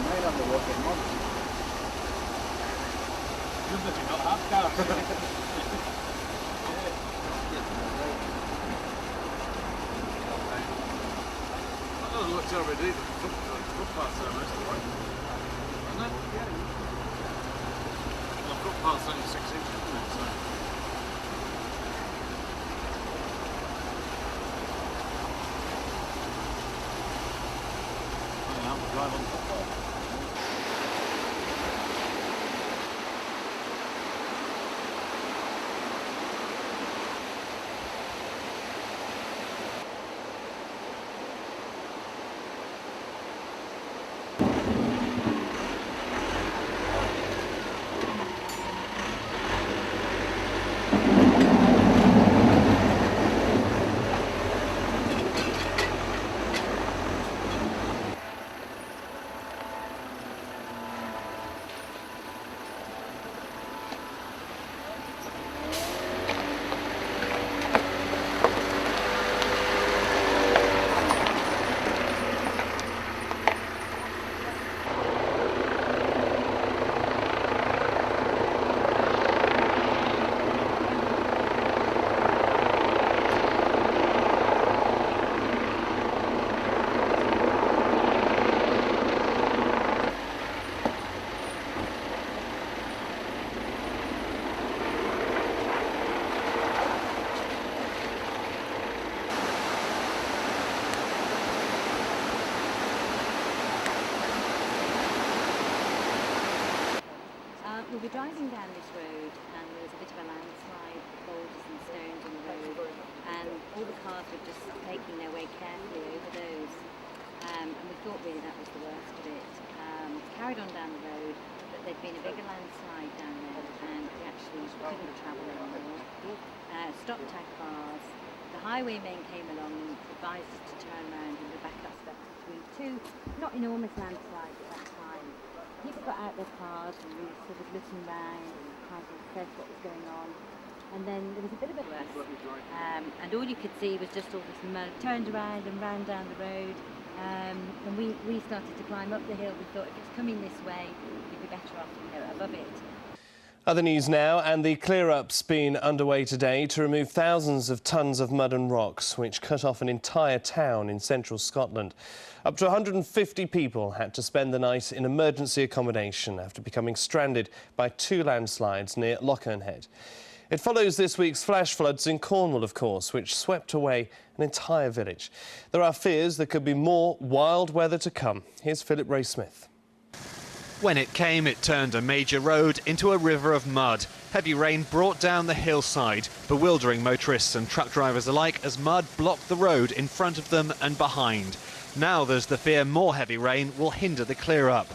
mine on the walking months. Good that you not have cars. I know the looks already, the footpaths are most of the way. Isn't it? Yeah. Well, the footpath's only 6 inches, isn't it? So. Drive on footpath. We were driving down this road and there was a bit of a landslide, boulders and stones on the road, and all the cars were just taking their way carefully over those, and we thought really that was the worst of it. Carried on down the road, but there'd been a bigger landslide down there and we actually couldn't travel anymore. Stopped our cars, the highwaymen came along and advised us to turn around and we're back up between two, not enormous landslides at that time. People got out their cars and we sort of listened round and kind of said what was going on. And then there was a bit of a rush. And all you could see was just all this mud. Turned around and ran down the road. And we started to climb up the hill. We thought if it's coming this way, we'd be better off, above it. Other news now, and the clear-up's been underway today to remove thousands of tonnes of mud and rocks, which cut off an entire town in central Scotland. Up to 150 people had to spend the night in emergency accommodation after becoming stranded by 2 landslides near Lochearnhead. It follows this week's flash floods in Cornwall, of course, which swept away an entire village. There are fears there could be more wild weather to come. Here's Philip Ray-Smith. When it came, it turned a major road into a river of mud. Heavy rain brought down the hillside, bewildering motorists and truck drivers alike as mud blocked the road in front of them and behind. Now there's the fear more heavy rain will hinder the clear-up.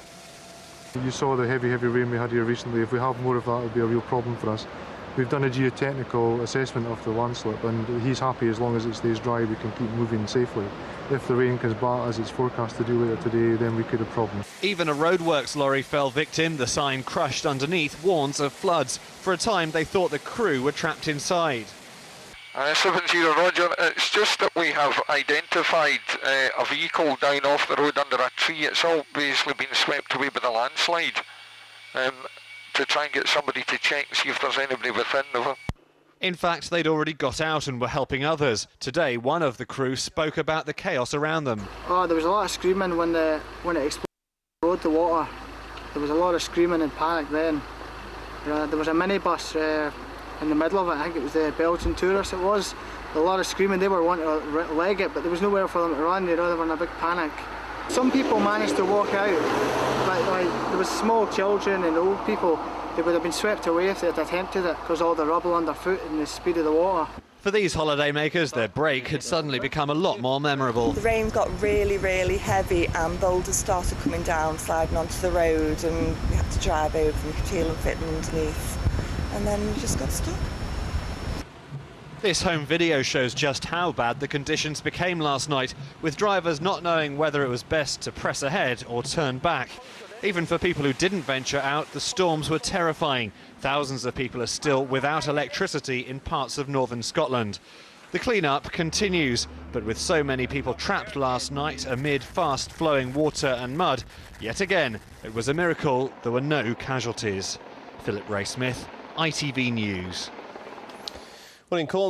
You saw the heavy rain we had here recently. If we have more of that, it would be a real problem for us. We've done a geotechnical assessment of the landslip and he's happy as long as it stays dry we can keep moving safely. If the rain comes back as it's forecast to do later today, then we could have problems. Even a roadworks lorry fell victim. The sign crushed underneath warns of floods. For a time they thought the crew were trapped inside. 70 Roger, it's just that we have identified a vehicle down off the road under a tree. It's all basically been swept away by the landslide. To try and get somebody to check, see if there's anybody within of it. In fact, they'd already got out and were helping others. Today, one of the crew spoke about the chaos around them. Oh, there was a lot of screaming when it exploded the water. There was a lot of screaming and panic then. There was a minibus in the middle of it. I think it was the Belgian tourists it was. A lot of screaming. They were wanting to leg it, but there was nowhere for them to run. They were in a big panic. Some people managed to walk out, but there was small children and old people. They would have been swept away if they had attempted it because all the rubble underfoot and the speed of the water. For these holidaymakers, their break had suddenly become a lot more memorable. The rain got really, really heavy and boulders started coming down, sliding onto the road, and we had to drive over and we could feel them fitting underneath. And then we just got stuck. This home video shows just how bad the conditions became last night, with drivers not knowing whether it was best to press ahead or turn back. Even for people who didn't venture out, the storms were terrifying. Thousands of people are still without electricity in parts of northern Scotland. The clean-up continues, but with so many people trapped last night amid fast-flowing water and mud, yet again, it was a miracle there were no casualties. Philip Ray Smith, ITV News. Well, in Cornwall